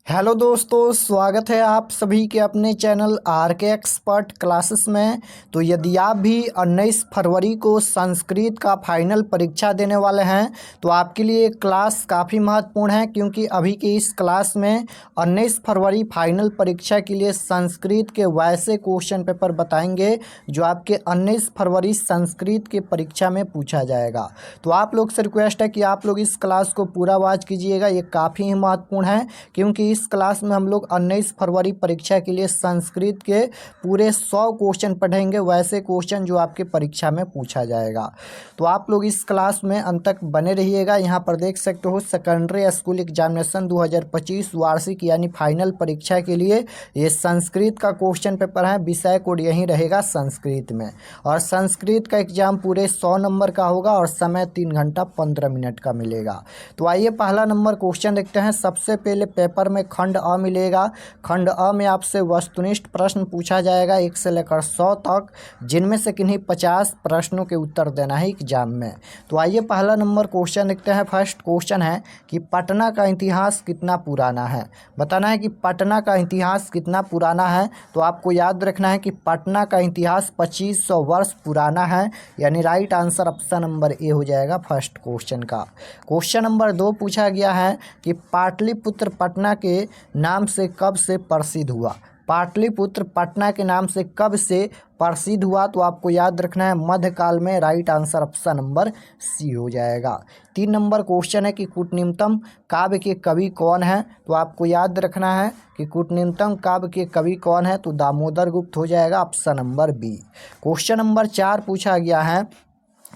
Hello दोस्तों, स्वागत है आप सभी के अपने चैनल आर के एक्सपर्ट क्लासेस में। तो यदि आप भी 19 फरवरी को संस्कृत का फाइनल परीक्षा देने वाले हैं तो आपके लिए क्लास काफ़ी महत्वपूर्ण है, क्योंकि अभी की इस क्लास में 19 फरवरी फाइनल परीक्षा के लिए संस्कृत के वैसे क्वेश्चन पेपर बताएंगे जो आपके 19 फरवरी संस्कृत के परीक्षा में पूछा जाएगा। तो आप लोग से रिक्वेस्ट है कि आप लोग इस क्लास को पूरा वॉच कीजिएगा, ये काफ़ी ही महत्वपूर्ण है, क्योंकि इस क्लास में हम लोग 19 फरवरी परीक्षा के लिए संस्कृत के पूरे 100 क्वेश्चन पढ़ेंगे, वैसे क्वेश्चन जो आपके परीक्षा में पूछा जाएगा। तो आप लोग इस क्लास में अंत तक बने रहिएगा। यहाँ पर देख सकते हो सेकेंडरी स्कूल एग्जामिनेशन 2025 वार्षिक यानी फाइनल परीक्षा के लिए ये संस्कृत का क्वेश्चन पेपर है। विषय कोड यही रहेगा संस्कृत में, और संस्कृत का एग्जाम पूरे 100 नंबर का होगा और समय 3 घंटा 15 मिनट का मिलेगा। तो आइए पहला नंबर क्वेश्चन देखते हैं। सबसे पहले पेपर में खंड अ मिलेगा। खंड अ में आपसे वस्तुनिष्ठ प्रश्न पूछा जाएगा 1 से लेकर 100 तक, जिनमें से किन्हीं 50 प्रश्नों के उत्तर देना है एग्जाम में। तो आइए पहला नंबर क्वेश्चन देखते हैं। फर्स्ट क्वेश्चन है कि पटना का इतिहास कितना पुराना है। बताना है कि पटना का इतिहास कितना पुराना है। तो आपको याद रखना है कि पटना का इतिहास 2500 वर्ष पुराना है, यानी right answer option number A हो जाएगा फर्स्ट क्वेश्चन का। क्वेश्चन नंबर 2 पूछा गया है कि पाटलिपुत्र पटना के नाम से कब से प्रसिद्ध हुआ। पाटलिपुत्र पटना के नाम से कब से प्रसिद्ध हुआ। तो आपको याद रखना है मध्यकाल में, right answer option number C हो जाएगा। 3 नंबर क्वेश्चन है कि कूटनिम्नतम काव्य के कवि कौन है। तो आपको याद रखना है कि कूटनिम्नतम काव्य के कवि कौन है। तो दामोदर गुप्त हो जाएगा option number B. Question number 4 पूछा गया है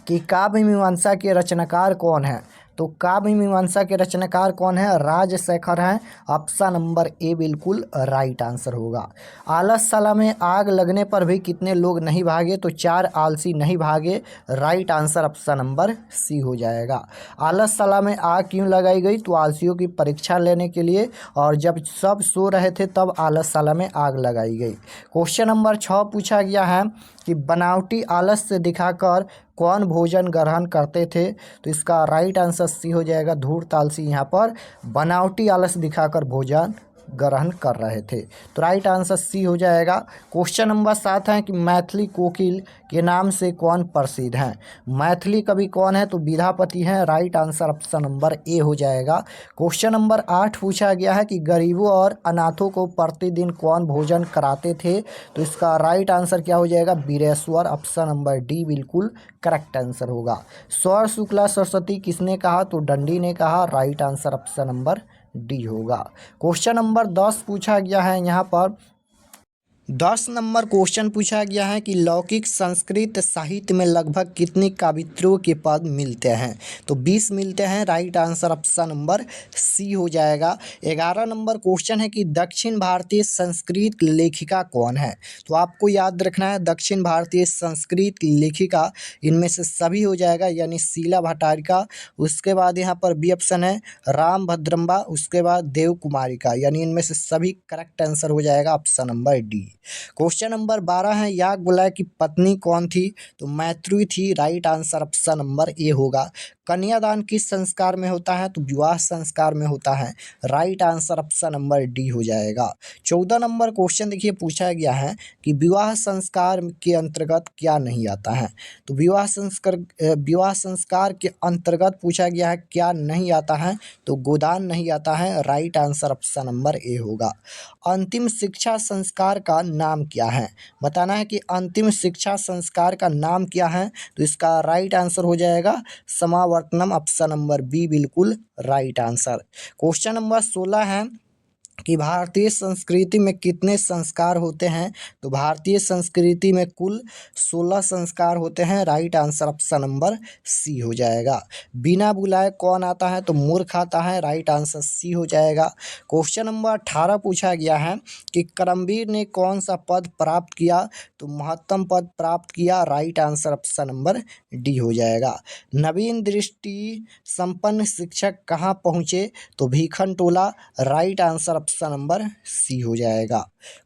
कि काव्य मीमांसा के रचनाकार कौन है। तो काव्य मीमांसा के रचनाकार कौन है, राजशेखर हैं, ऑप्शन नंबर ए बिल्कुल राइट आंसर होगा। आलसशाला में आग लगने पर भी कितने लोग नहीं भागे। तो 4 आलसी नहीं भागे, right answer option number C हो जाएगा। आलसशाला में आग क्यों लगाई गई। तो आलसियों की परीक्षा लेने के लिए, और जब सब सो रहे थे तब आलसशाला में आग लगाई गई। क्वेश्चन नंबर 6 पूछा गया है कि बनावटी आलस्य दिखाकर कौन भोजन ग्रहण करते थे। तो इसका राइट आंसर सी हो जाएगा, धूर्त आलसी यहाँ पर बनावटी आलस दिखाकर भोजन ग्रहण कर रहे थे। तो राइट आंसर सी हो जाएगा। क्वेश्चन नंबर 7 है कि मैथिली कोकिल के नाम से कौन प्रसिद्ध हैं। मैथिली कवि कौन है। तो विद्यापति हैं, right answer option number A हो जाएगा। क्वेश्चन नंबर 8 पूछा गया है कि गरीबों और अनाथों को प्रतिदिन कौन भोजन कराते थे। तो इसका राइट आंसर क्या हो जाएगा, वीरेश्वर, ऑप्शन नंबर डी बिल्कुल करेक्ट आंसर होगा। स्वर शुक्ला सरस्वती किसने कहा। तो दंडी ने कहा, right answer option number D होगा। क्वेश्चन नंबर 10 पूछा गया है। यहाँ पर 10 नंबर क्वेश्चन पूछा गया है कि लौकिक संस्कृत साहित्य में लगभग कितनी कवित्रियों के पद मिलते हैं। तो 20 मिलते हैं, right answer option number C हो जाएगा। 11 नंबर क्वेश्चन है कि दक्षिण भारतीय संस्कृत लेखिका कौन है। तो आपको याद रखना है दक्षिण भारतीय संस्कृत लेखिका इनमें से सभी हो जाएगा, यानी शीला भट्टारिका। उसके बाद यहाँ पर बी ऑप्शन है राम भद्रम्बा, उसके बाद देव कुमारिका, यानी इनमें से सभी करेक्ट आंसर हो जाएगा option number D. Question number 12 है याज्ञवल्क्य की पत्नी कौन थी। तो मैत्री थी, right answer option number A होगा। कन्यादान किस संस्कार में होता है। तो विवाह संस्कार में होता है, right answer option number D हो जाएगा। 14 नंबर क्वेश्चन देखिए पूछा गया है कि विवाह संस्कार के अंतर्गत क्या नहीं आता है। तो विवाह संस्कार के अंतर्गत पूछा गया है क्या नहीं आता है। तो गोदान नहीं आता है, right answer option number A होगा। अंतिम शिक्षा संस्कार का नाम क्या है। बताना है कि अंतिम शिक्षा संस्कार का नाम क्या है। तो इसका राइट आंसर हो जाएगा समावर्तनम, ऑप्शन नंबर बी बिल्कुल राइट आंसर। क्वेश्चन नंबर 16 है कि भारतीय संस्कृति में कितने संस्कार होते हैं। तो भारतीय संस्कृति में कुल 16 संस्कार होते हैं, right answer option number C हो जाएगा। बिना बुलाए कौन आता है। तो मूर्ख आता है, राइट आंसर सी हो जाएगा। क्वेश्चन नंबर 18 पूछा गया है कि करमवीर ने कौन सा पद प्राप्त किया। तो महत्तम पद प्राप्त किया, right answer option number D हो जाएगा। नवीन दृष्टि संपन्न शिक्षक कहाँ पहुँचे। तो Bhikhan Tola, right answer option number C हो जाएगा।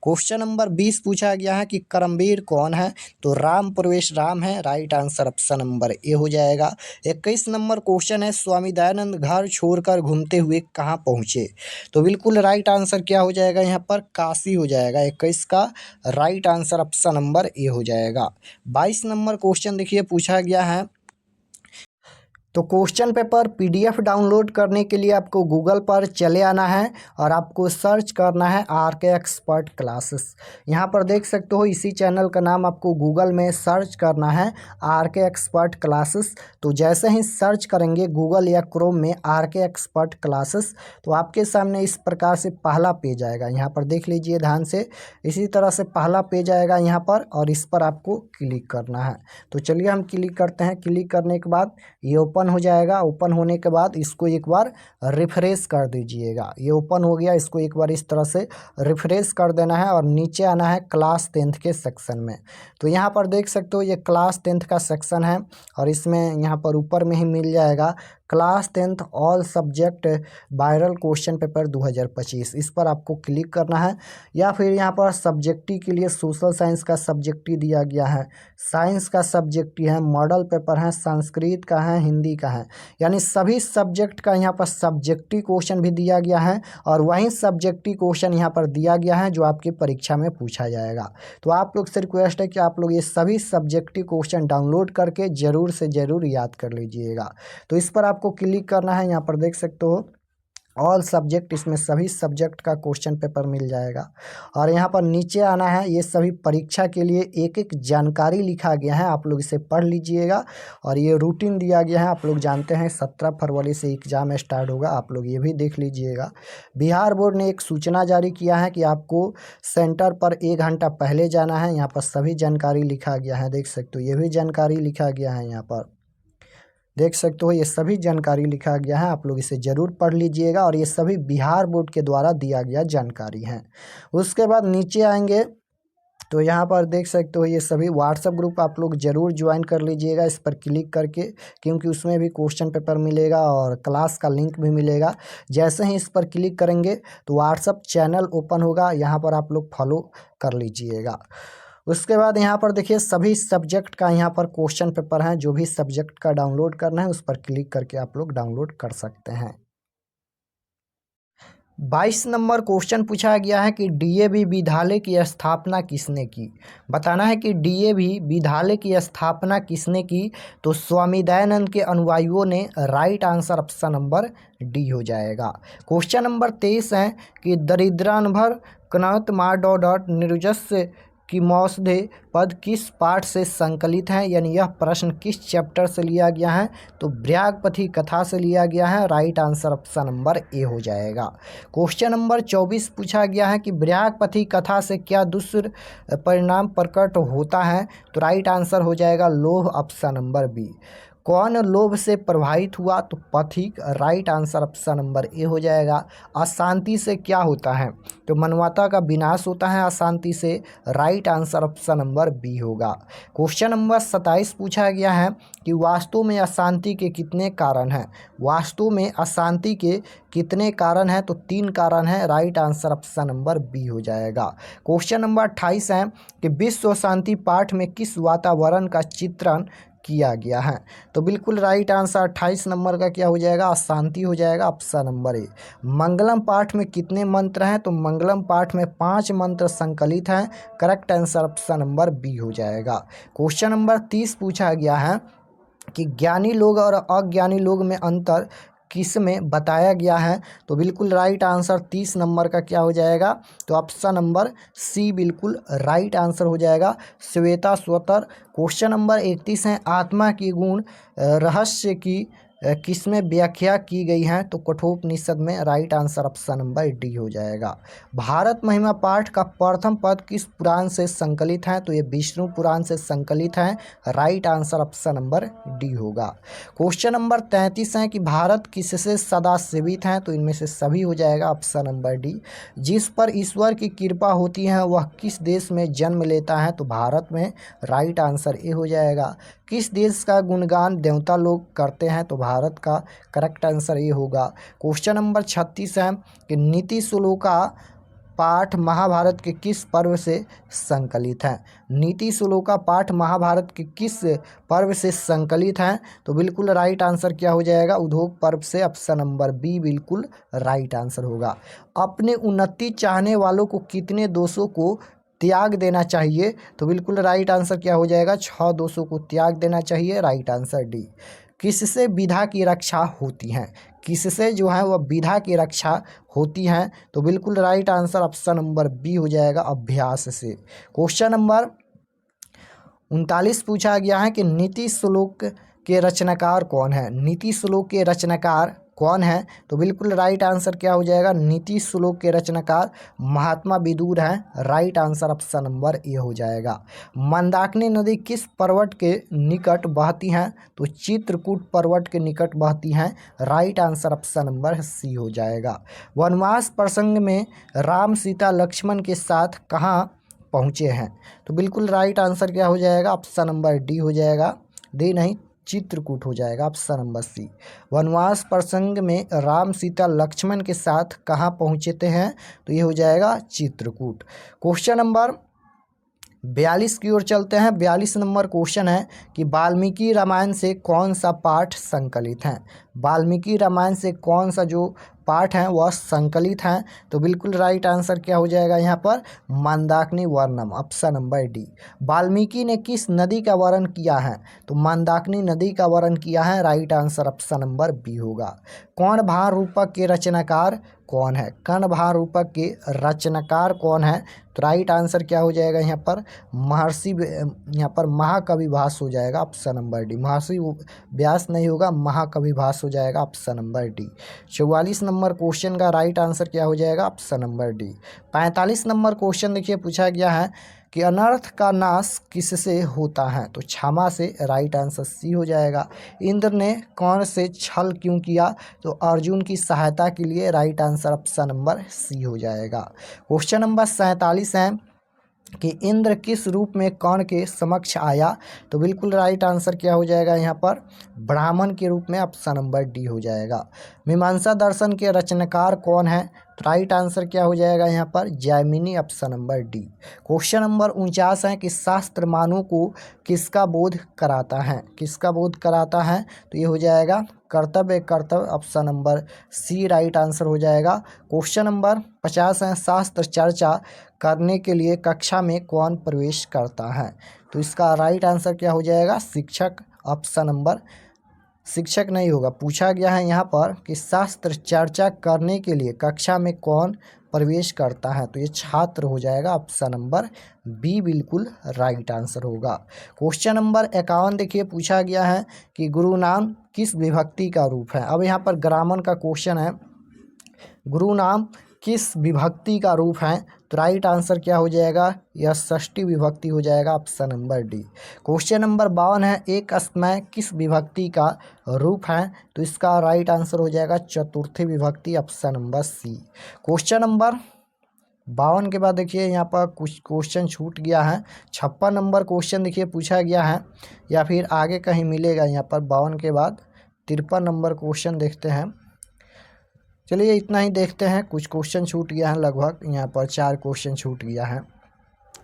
क्वेश्चन नंबर 20 पूछा गया है कि करमवीर कौन है, तो राम प्रवेश राम है, right answer option number A हो जाएगा। 21 नंबर क्वेश्चन है स्वामी दयानंद घर छोड़कर घूमते हुए कहाँ पहुँचे, तो बिल्कुल राइट आंसर क्या हो जाएगा यहाँ पर काशी हो जाएगा। 21 का right answer option number A हो जाएगा। 22 नंबर क्वेश्चन देखिए पूछा गया है, तो क्वेश्चन पेपर पीडीएफ डाउनलोड करने के लिए आपको गूगल पर चले आना है और आपको सर्च करना है आरके एक्सपर्ट क्लासेस। यहाँ पर देख सकते हो इसी चैनल का नाम आपको गूगल में सर्च करना है आरके एक्सपर्ट क्लासेस। तो जैसे ही सर्च करेंगे गूगल या क्रोम में आरके एक्सपर्ट क्लासेस, तो आपके सामने इस प्रकार से पहला पेज आएगा। यहाँ पर देख लीजिए ध्यान से, इसी तरह से पहला पेज आएगा यहाँ पर और इस पर आपको क्लिक करना है। तो चलिए हम क्लिक करते हैं। क्लिक करने के बाद ये ओपन हो जाएगा। ओपन होने के बाद इसको एक बार रिफ्रेश कर दीजिएगा। ये ओपन हो गया, इसको एक बार इस तरह से रिफ्रेश कर देना है और नीचे आना है क्लास 10th के सेक्शन में। तो यहाँ पर देख सकते हो ये क्लास 10th का सेक्शन है और इसमें यहाँ पर ऊपर में ही मिल जाएगा class 10th all subject viral question paper 2025। इस पर आपको क्लिक करना है या फिर यहाँ पर सब्जेक्टी के लिए सोशल साइंस का सब्जेक्टी दिया गया है, साइंस का सब्जेक्टी है, मॉडल पेपर है, संस्कृत का है, हिंदी का है, यानी सभी सब्जेक्ट का यहाँ पर सब्जेक्टिव क्वेश्चन भी दिया गया है और वहीं सब्जेक्टिव क्वेश्चन यहाँ पर दिया गया है जो आपकी परीक्षा में पूछा जाएगा। तो आप लोग से रिक्वेस्ट है कि आप लोग ये सभी सब्जेक्टिव क्वेश्चन डाउनलोड करके ज़रूर से ज़रूर याद कर लीजिएगा। तो इस पर आपको क्लिक करना है। यहाँ पर देख सकते हो ऑल सब्जेक्ट, इसमें सभी सब्जेक्ट का क्वेश्चन पेपर मिल जाएगा और यहाँ पर नीचे आना है। ये सभी परीक्षा के लिए एक एक जानकारी लिखा गया है, आप लोग इसे पढ़ लीजिएगा। और ये रूटीन दिया गया है, आप लोग जानते हैं 17 फरवरी से एग्ज़ाम स्टार्ट होगा, आप लोग ये भी देख लीजिएगा। बिहार बोर्ड ने एक सूचना जारी किया है कि आपको सेंटर पर 1 घंटा पहले जाना है। यहाँ पर सभी जानकारी लिखा गया है, देख सकते हो ये भी जानकारी लिखा गया है। यहाँ पर देख सकते हो ये सभी जानकारी लिखा गया है, आप लोग इसे ज़रूर पढ़ लीजिएगा और ये सभी बिहार बोर्ड के द्वारा दिया गया जानकारी है। उसके बाद नीचे आएंगे तो यहाँ पर देख सकते हो ये सभी व्हाट्सएप ग्रुप आप लोग ज़रूर ज्वाइन कर लीजिएगा इस पर क्लिक करके, क्योंकि उसमें भी क्वेश्चन पेपर मिलेगा और क्लास का लिंक भी मिलेगा। जैसे ही इस पर क्लिक करेंगे तो व्हाट्सएप चैनल ओपन होगा, यहाँ पर आप लोग फॉलो कर लीजिएगा। उसके बाद यहाँ पर देखिए सभी सब्जेक्ट का यहाँ पर क्वेश्चन पेपर है, जो भी सब्जेक्ट का डाउनलोड करना है उस पर क्लिक करके आप लोग डाउनलोड कर सकते हैं। 22 नंबर क्वेश्चन पूछा गया है कि डीएवी विद्यालय की स्थापना किसने की। बताना है कि डीएवी विद्यालय की स्थापना किसने की, तो स्वामी दयानंद के अनुयायियों ने, right answer option number D हो जाएगा। क्वेश्चन नंबर 23 है कि दरिद्रान्भर कनत मार डॉट निर्जस्य कि मौसधे पद किस पाठ से संकलित हैं, यानी यह प्रश्न किस चैप्टर से लिया गया है, तो ब्रह्मपथी कथा से लिया गया है, right answer option number A हो जाएगा। क्वेश्चन नंबर 24 पूछा गया है कि ब्रह्मपथी कथा से क्या दुष्परिणाम प्रकट होता है, तो राइट आंसर हो जाएगा लोभ, ऑप्शन नंबर बी। कौन लोभ से प्रभावित हुआ, तो पथिक, right answer option number A हो जाएगा। अशांति से क्या होता है, तो मनवाता का विनाश होता है अशांति से, right answer option number B होगा। क्वेश्चन नंबर 27 पूछा गया है कि वास्तु में अशांति के कितने कारण हैं। वास्तु में अशांति के कितने कारण हैं, तो 3 कारण हैं, right answer option number B हो जाएगा। क्वेश्चन नंबर 28 है कि विश्व शांति पाठ में किस वातावरण का चित्रण किया गया है, तो बिल्कुल राइट आंसर 28 नंबर का क्या हो जाएगा, अशांति हो जाएगा, ऑप्शन नंबर ए। मंगलम पाठ में कितने मंत्र हैं, तो मंगलम पाठ में 5 मंत्र संकलित हैं, correct answer option number B हो जाएगा। क्वेश्चन नंबर 30 पूछा गया है कि ज्ञानी लोग और अज्ञानी लोग में अंतर किस में बताया गया है, तो बिल्कुल राइट आंसर 30 नंबर का क्या हो जाएगा, तो ऑप्शन नंबर सी बिल्कुल राइट आंसर हो जाएगा, श्वेता स्वतर। क्वेश्चन नंबर 31 है आत्मा की गुण रहस्य की किसमें व्याख्या की गई है, तो कठोपनिषद में, right answer option number D हो जाएगा। भारत महिमा पाठ का प्रथम पद किस पुराण से संकलित है, तो ये विष्णु पुराण से संकलित है, right answer option number D होगा। क्वेश्चन नंबर 33 है कि भारत किससे सदा सेवित है, तो इनमें से सभी हो जाएगा, ऑप्शन नंबर डी। जिस पर ईश्वर की कृपा होती है वह किस देश में जन्म लेता है, तो भारत में, राइट आंसर ए हो जाएगा। किस देश का गुणगान देवता लोग करते हैं? तो भारत का करेक्ट आंसर ये होगा। क्वेश्चन नंबर 36 है कि नीति श्लोका पाठ महाभारत के किस पर्व से संकलित है? नीति श्लोका पाठ महाभारत के किस पर्व से संकलित हैं? तो बिल्कुल राइट आंसर क्या हो जाएगा? उद्योग पर्व से। ऑप्शन नंबर बी बिल्कुल राइट आंसर होगा। अपने उन्नति चाहने वालों को कितने दोषों को त्याग देना चाहिए? तो बिल्कुल राइट आंसर क्या हो जाएगा? 6 दोषों को त्याग देना चाहिए। Right answer D. किससे विधा की रक्षा होती है? किससे जो है वह विधा की रक्षा होती हैं? तो बिल्कुल right answer option number B हो जाएगा, अभ्यास से। क्वेश्चन नंबर 39 पूछा गया है कि नीति श्लोक के रचनाकार कौन है? नीति श्लोक के रचनाकार कौन है? तो बिल्कुल राइट आंसर क्या हो जाएगा? नीति श्लोक के रचनाकार महात्मा विदुर हैं। Right answer option number A हो जाएगा। मंदाकिनी नदी किस पर्वत के निकट बहती हैं? तो चित्रकूट पर्वत के निकट बहती हैं। Right answer option number C हो जाएगा। वनवास प्रसंग में राम सीता लक्ष्मण के साथ कहाँ पहुँचे हैं? तो बिल्कुल राइट आंसर क्या हो जाएगा? ऑप्शन नंबर डी हो जाएगा। डी नहीं, चित्रकूट हो जाएगा, ऑप्शन नंबर सी। वनवास प्रसंग में राम सीता लक्ष्मण के साथ कहाँ पहुँचते हैं? तो ये हो जाएगा चित्रकूट। क्वेश्चन नंबर 42 की ओर चलते हैं। 42 नंबर क्वेश्चन है कि वाल्मीकि रामायण से कौन सा पाठ संकलित है? वाल्मीकि रामायण से कौन सा जो पाठ है वह संकलित हैं? तो बिल्कुल राइट आंसर क्या हो जाएगा यहाँ पर? मंदाकिनी वर्णम, ऑप्शन नंबर डी। वाल्मीकि ने किस नदी का वर्णन किया है? तो मंदाकिनी नदी का वर्णन किया है। Right answer option number B होगा। कौन भार रूपक के रचनाकार कौन है? कर्ण भार रूपक के रचनाकार कौन है? तो राइट आंसर क्या हो जाएगा यहाँ पर? महर्षि, यहाँ पर महाकवि भास हो जाएगा, ऑप्शन नंबर डी। महर्षि व्यास नहीं होगा, महाकवि भास हो जाएगा, option number D. 44 number question का राइट आंसर क्या हो जाएगा? Option number D. 45 number question देखिए पूछा गया है कि अनर्थ का नाश किससे होता है? तो क्षमा से। राइट आंसर सी हो जाएगा। इंद्र ने कौन से छल क्यों किया? तो अर्जुन की सहायता के लिए। Right answer option number C हो जाएगा। क्वेश्चन नंबर 47 है कि इंद्र किस रूप में कर्ण के समक्ष आया? तो बिल्कुल राइट आंसर क्या हो जाएगा यहाँ पर? ब्राह्मण के रूप में, ऑप्शन नंबर डी हो जाएगा। मीमांसा दर्शन के रचनाकार कौन है? तो राइट आंसर क्या हो जाएगा यहाँ पर? Jaimini, option number D. Question number 49 है कि शास्त्र मानव को किसका बोध कराता है? किसका बोध कराता है? तो ये हो जाएगा कर्तव्य, option number C right answer हो जाएगा। क्वेश्चन नंबर 50 है शास्त्र चर्चा करने के लिए कक्षा में कौन प्रवेश करता है? तो इसका राइट आंसर क्या हो जाएगा? शिक्षक, ऑप्शन नंबर। शिक्षक नहीं होगा, पूछा गया है यहाँ पर कि शास्त्र चर्चा करने के लिए कक्षा में कौन प्रवेश करता है? तो ये छात्र हो जाएगा, ऑप्शन नंबर बी बिल्कुल राइट आंसर होगा। क्वेश्चन नंबर 51 देखिए पूछा गया है कि गुरु नाम किस विभक्ति का रूप है? अब यहाँ पर ग्रामर का क्वेश्चन है, गुरु नाम किस विभक्ति का रूप है? तो राइट आंसर क्या हो जाएगा? यह षष्ठी विभक्ति हो जाएगा, option number D. Question number 52 है एक समय किस विभक्ति का रूप है? तो इसका राइट आंसर हो जाएगा चतुर्थी विभक्ति, option number C. Question number 52 के बाद देखिए यहाँ पर कुछ क्वेश्चन छूट गया है। 56 नंबर क्वेश्चन देखिए पूछा गया है, या फिर आगे कहीं मिलेगा यहाँ पर 52 के बाद 53 नंबर क्वेश्चन देखते हैं। चलिए इतना ही देखते हैं, कुछ क्वेश्चन छूट गया है, लगभग यहाँ पर 4 क्वेश्चन छूट गया है।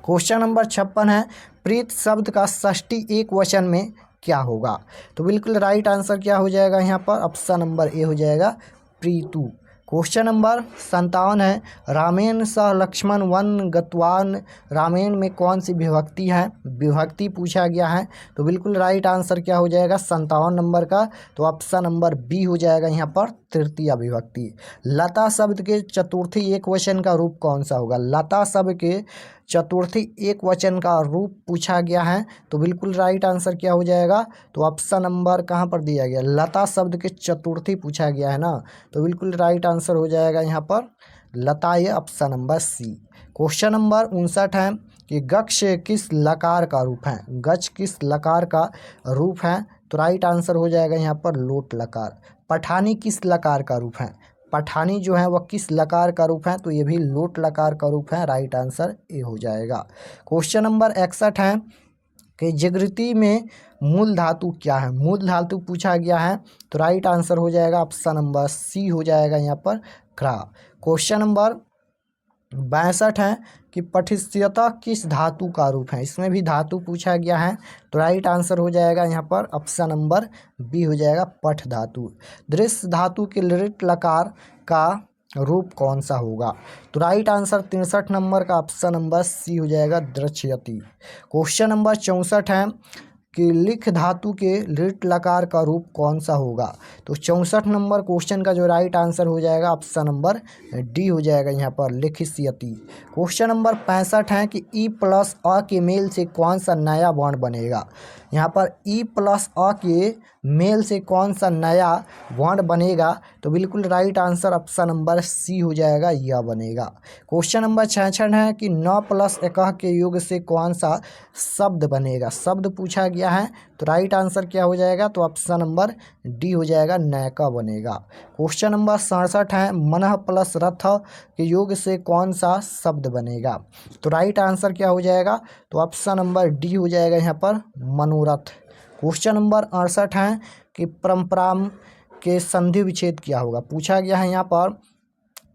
क्वेश्चन नंबर 56 है प्रीत शब्द का षष्ठी एक वचन में क्या होगा? तो बिल्कुल राइट आंसर क्या हो जाएगा यहाँ पर? ऑप्शन नंबर ए हो जाएगा, प्रीतु। क्वेश्चन नंबर 57 है रामेण सह लक्ष्मण वन गतवान। रामेण में कौन सी विभक्ति है? विभक्ति पूछा गया है। तो बिल्कुल राइट आंसर क्या हो जाएगा 57 नंबर का? तो ऑप्शन नंबर बी हो जाएगा यहाँ पर, तृतीय विभक्ति। लता शब्द के चतुर्थी एक वचन का रूप कौन सा होगा? लता शब्द के चतुर्थी एक वचन का रूप पूछा गया है। तो बिल्कुल राइट आंसर क्या हो जाएगा? तो ऑप्शन नंबर कहाँ पर दिया गया? लता शब्द के चतुर्थी पूछा गया है ना, तो बिल्कुल राइट आंसर हो जाएगा यहाँ पर लता, ये option number C. Question number 59 है कि गक्ष किस लकार का रूप है? गच किस लकार का रूप है? तो राइट आंसर हो जाएगा यहाँ पर लोट लकार। पठानी किस लकार का रूप है? पठानी जो है वह किस लकार का रूप है? तो ये भी लोट लकार का रूप है। राइट आंसर ए हो जाएगा। क्वेश्चन नंबर 61 है कि जागृति में मूल धातु क्या है, मूल धातु पूछा गया है। तो राइट आंसर हो जाएगा ऑप्शन नंबर सी हो जाएगा यहाँ पर क्रा। क्वेश्चन नंबर 62 है कि पठिष्यता किस धातु का रूप है, इसमें भी धातु पूछा गया है। तो राइट आंसर हो जाएगा यहाँ पर ऑप्शन नंबर बी हो जाएगा पठ धातु। दृश्य धातु के लिट लकार का रूप कौन सा होगा। तो राइट आंसर 63 नंबर का ऑप्शन नंबर सी हो जाएगा दृश्यति। क्वेश्चन नंबर 64 है कि लिख धातु के लिट लकार का रूप कौन सा होगा। तो 64 नंबर क्वेश्चन का जो राइट आंसर हो जाएगा ऑप्शन नंबर डी हो जाएगा यहाँ पर लिखिष्यति। क्वेश्चन नंबर 65 है कि ई प्लस अ के मेल से कौन सा नया वर्ण बनेगा। यहाँ पर ई प्लस अ के मेल से कौन सा नया वर्ण बनेगा। तो बिल्कुल right answer option number C हो जाएगा, यह बनेगा। क्वेश्चन नंबर 66 है कि 9 प्लस 1 के योग से कौन सा शब्द बनेगा, शब्द पूछा गया है। तो राइट आंसर क्या हो जाएगा, तो ऑप्शन नंबर डी हो जाएगा नैका बनेगा। क्वेश्चन नंबर 67 है मनः प्लस रथ के योग से कौन सा शब्द बनेगा। तो राइट आंसर क्या हो जाएगा, तो ऑप्शन नंबर डी हो जाएगा यहाँ पर मनोरथ। क्वेश्चन नंबर 68 है कि परम्पराम के संधि विच्छेद क्या होगा। पूछा गया है यहाँ पर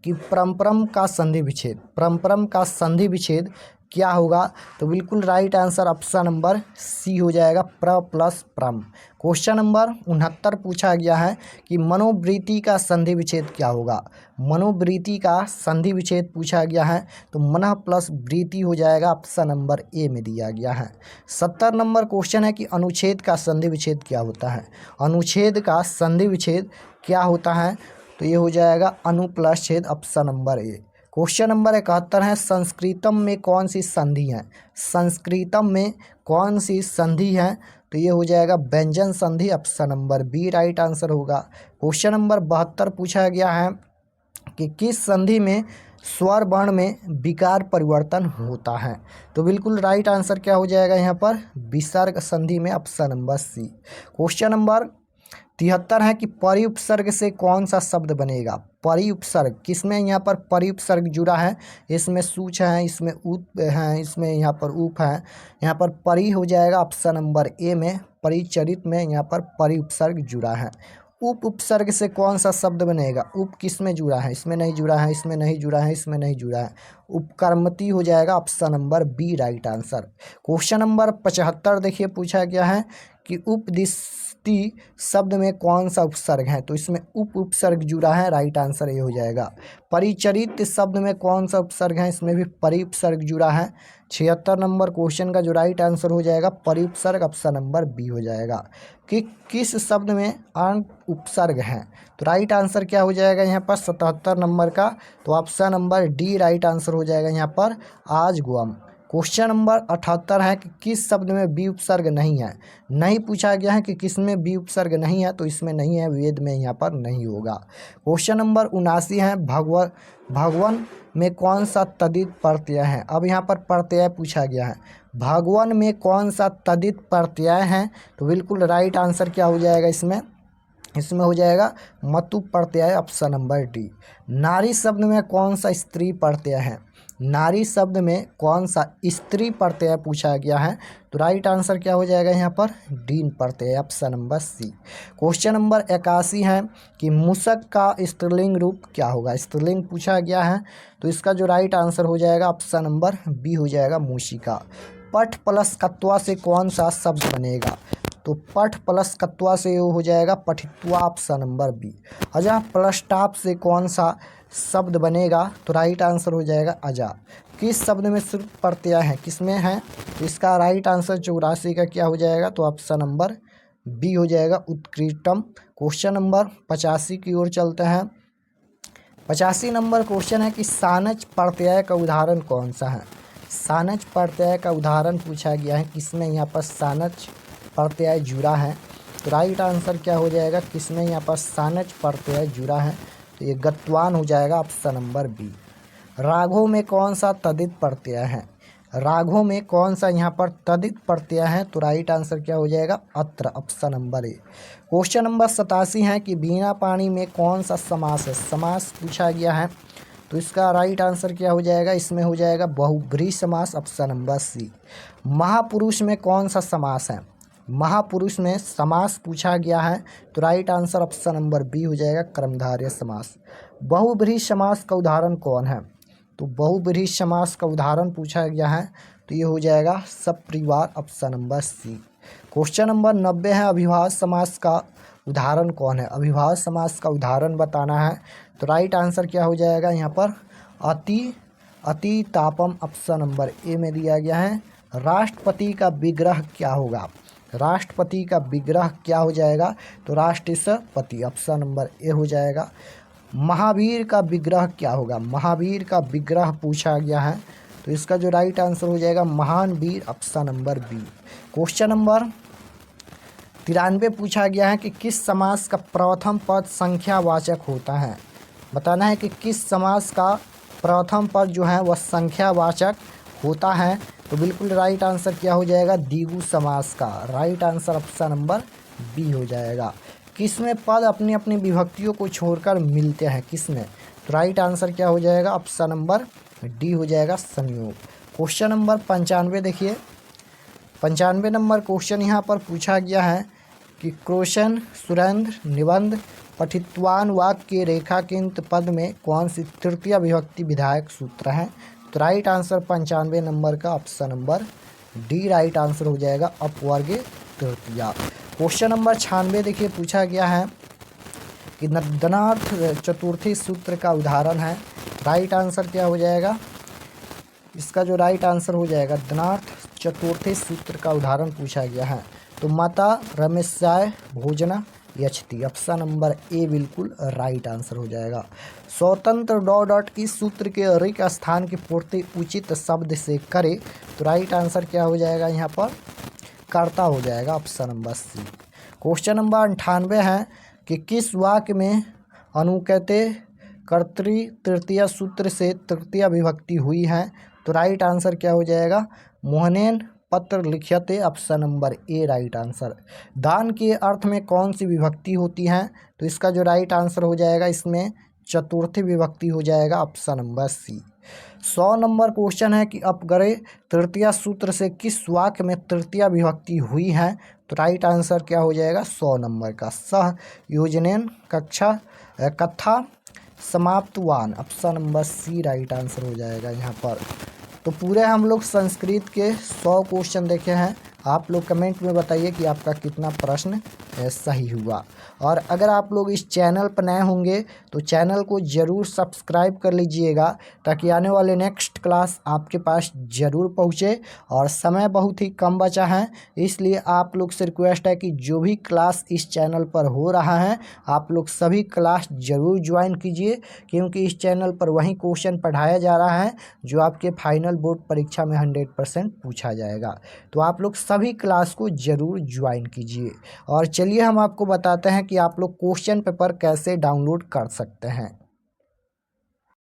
कि परम्परम का संधि विच्छेद, परम्परम का संधि विच्छेद क्या होगा। तो बिल्कुल right answer option number C हो जाएगा प्र प्लस प्रम। क्वेश्चन नंबर 69 पूछा गया है कि मनोवृत्ति का संधि विच्छेद क्या होगा। मनोवृत्ति का संधि विच्छेद पूछा गया है। तो मनः प्लस वृत्ति हो जाएगा, ऑप्शन नंबर ए में दिया गया है। 70 नंबर क्वेश्चन है कि अनुच्छेद का संधि विच्छेद क्या होता है। अनुच्छेद का संधि विच्छेद क्या होता है। तो ये हो जाएगा अनु प्लस छेद, option number A. Question number 71 है संस्कृतम में कौन सी संधि है। संस्कृतम में कौन सी संधि है। तो ये हो जाएगा व्यंजन संधि, option number B right answer होगा। क्वेश्चन नंबर 72 पूछा गया है कि किस संधि में स्वर वर्ण में विकार परिवर्तन होता है। तो बिल्कुल राइट आंसर क्या हो जाएगा यहाँ पर विसर्ग संधि में, option number C. Question number 73 है कि परि उपसर्ग से कौन सा शब्द बनेगा। परि उपसर्ग किसमें यहाँ पर परि उपसर्ग जुड़ा है, इसमें सूच है, इसमें उप है, इसमें यहाँ पर उप है। यहाँ पर परि हो जाएगा ऑप्शन नंबर ए में, परिचरित में यहाँ पर परि उपसर्ग जुड़ा है। उप उपसर्ग से कौन सा शब्द बनेगा। उप किस में जुड़ा है, इसमें नहीं जुड़ा है, इसमें नहीं जुड़ा है, इसमें नहीं जुड़ा है। उपकर्मती हो जाएगा, option number B right answer. Question number 75 देखिए पूछा गया है कि उपदिष्टि शब्द में कौन सा उपसर्ग है। तो इसमें उप उपसर्ग जुड़ा है, राइट आंसर ये हो जाएगा। परिचरित शब्द में कौन सा उपसर्ग है, इसमें भी परि उपसर्ग जुड़ा है। 76 नंबर क्वेश्चन का जो राइट आंसर हो जाएगा परि उपसर्ग, ऑप्शन नंबर बी हो जाएगा। कि किस शब्द में अण उपसर्ग है। तो राइट आंसर क्या हो जाएगा यहाँ पर 77 नंबर का, तो option number D right answer हो जाएगा यहाँ पर आज गुम। क्वेश्चन नंबर 78 है कि किस शब्द में बी उपसर्ग नहीं है। नहीं पूछा गया है कि किस में बी उपसर्ग नहीं है, तो इसमें नहीं है, वेद में यहाँ पर नहीं होगा। क्वेश्चन नंबर 79 है भगवन में कौन सा तदित प्रत्यय है। अब यहाँ पर प्रत्यय पूछा गया है, भगवन में कौन सा तदित प्रत्यय है। तो बिल्कुल राइट आंसर क्या हो जाएगा इसमें हो जाएगा मतु प्रत्यय, ऑप्शन नंबर डी। नारी शब्द में कौन सा स्त्री प्रत्यय है। नारी शब्द में कौन सा स्त्री प्रत्यय पूछा गया है। तो राइट आंसर क्या हो जाएगा यहाँ पर डीन प्रत्यय, option number C. Question number 81 है कि मूषक का स्त्रीलिंग रूप क्या होगा। स्त्रीलिंग पूछा गया है, तो इसका जो राइट आंसर हो जाएगा ऑप्शन नंबर बी हो जाएगा मूषिका। पठ प्लस कत्वा से कौन सा शब्द बनेगा। तो पठ प्लस कत्वा से हो जाएगा पठित्वा, ऑप्शन नंबर बी। अजा प्लस टाप से कौन सा शब्द बनेगा। तो राइट आंसर हो जाएगा अजा। किस शब्द में सिर्फ प्रत्यय है, किसमें है। तो इसका राइट आंसर 84 का क्या हो जाएगा, तो ऑप्शन नंबर बी हो जाएगा उत्कृष्टम। क्वेश्चन नंबर 85 की ओर चलते हैं। 85 नंबर क्वेश्चन है कि सानच प्रत्यय का उदाहरण कौन सा है। सानच प्रत्यय का उदाहरण पूछा गया है, किसमें यहाँ पर सानच प्रत्यय जुड़ा है। तो राइट आंसर क्या हो जाएगा, किसमें यहाँ पर सानच प्रत्यय जुड़ा है। तो ये गत्वान हो जाएगा, ऑप्शन नंबर बी। राघव में कौन सा तदित प्रत्यय है। राघव में कौन सा यहाँ पर तदित प्रत्यय है। तो राइट आंसर क्या हो जाएगा अत्र, option number A. Question number 87 है कि बिना पानी में कौन सा समास है। समास पूछा गया है, तो इसका राइट आंसर क्या हो जाएगा, इसमें हो जाएगा बहुब्रीहि समास, ऑप्शन नंबर सी। महापुरुष में कौन सा समास है, महापुरुष में समास पूछा गया है, तो right answer option number B हो जाएगा कर्मधारय समास। बहुब्रीहि समास का उदाहरण कौन है, तो बहुब्रीहि समास का उदाहरण पूछा गया है, तो ये हो जाएगा सपरिवार, option number C. Question number 90 है, अभिभाज्य समास का उदाहरण कौन है, अभिभाज्य समास का उदाहरण बताना है, तो राइट आंसर क्या हो जाएगा यहाँ पर अति तापम, ऑप्शन नंबर ए में दिया गया है। राष्ट्रपति का विग्रह क्या होगा, राष्ट्रपति का विग्रह क्या हो जाएगा, तो राष्ट्रपति, ऑप्शन नंबर ए हो जाएगा। महावीर का विग्रह क्या होगा, महावीर का विग्रह पूछा गया है, तो इसका जो राइट आंसर हो जाएगा महान वीर, option number B. Question number 93 पूछा गया है कि किस समास का प्रथम पद संख्यावाचक होता है, बताना है कि किस समास का प्रथम पद जो है वह संख्यावाचक होता है, तो बिल्कुल राइट आंसर क्या हो जाएगा, द्विगु समास का, right answer option number B हो जाएगा। किसमें पद अपनी अपनी विभक्तियों को छोड़कर मिलते हैं, किसमें, तो राइट आंसर क्या हो जाएगा, ऑप्शन नंबर डी हो जाएगा संयोग। क्वेश्चन नंबर 95 देखिए, 95 नंबर क्वेश्चन यहाँ पर पूछा गया है कि क्रोशन सुरेंद्र निबंध पठित्वान वाक्य के रेखांकित पद में कौन सी तृतीय विभक्ति विधायक सूत्र है, तो राइट आंसर 95 नंबर का option number D right answer हो जाएगा अपवर्ग तृतीया। क्वेश्चन नंबर 96 देखिए, पूछा गया है कि दनार्थ चतुर्थी सूत्र का उदाहरण है, राइट आंसर क्या हो जाएगा, इसका जो राइट आंसर हो जाएगा दनार्थ चतुर्थी सूत्र का उदाहरण पूछा गया है, तो माता रमेशाय भोजना यच्छति, ऑप्शन नंबर ए बिल्कुल राइट आंसर हो जाएगा। स्वतंत्र डॉट इस सूत्र के रिक्त स्थान की पूर्ति उचित शब्द से करे, तो राइट आंसर क्या हो जाएगा यहाँ पर कर्ता हो जाएगा, option number C. Question number 98 है कि किस वाक्य में अनुक्ते कर्तृ तृतीय सूत्र से तृतीय विभक्ति हुई है, तो राइट आंसर क्या हो जाएगा, मोहनेन पत्र लिख्यते, option number A right answer. दान के अर्थ में कौन सी विभक्ति होती है, तो इसका जो राइट आंसर हो जाएगा इसमें चतुर्थी विभक्ति हो जाएगा, option number C. 100 number question है कि अपग्रह तृतीय सूत्र से किस वाक्य में तृतीय विभक्ति हुई है, तो राइट आंसर क्या हो जाएगा 100 नंबर का सह योजनेन कथा समाप्तवान, option number C right answer हो जाएगा यहाँ पर। तो पूरे हम लोग संस्कृत के 100 क्वेश्चन देखे हैं, आप लोग कमेंट में बताइए कि आपका कितना प्रश्न सही हुआ। और अगर आप लोग इस चैनल पर नए होंगे तो चैनल को ज़रूर सब्सक्राइब कर लीजिएगा, ताकि आने वाले नेक्स्ट क्लास आपके पास ज़रूर पहुँचे। और समय बहुत ही कम बचा है, इसलिए आप लोग से रिक्वेस्ट है कि जो भी क्लास इस चैनल पर हो रहा है आप लोग सभी क्लास ज़रूर ज्वाइन कीजिए, क्योंकि इस चैनल पर वही क्वेश्चन पढ़ाया जा रहा है जो आपके फाइनल बोर्ड परीक्षा में 100% पूछा जाएगा। तो आप लोग सभी क्लास को ज़रूर ज्वाइन कीजिए। और चलिए हम आपको बताते हैं कि आप लोग क्वेश्चन पेपर कैसे डाउनलोड कर सकते हैं।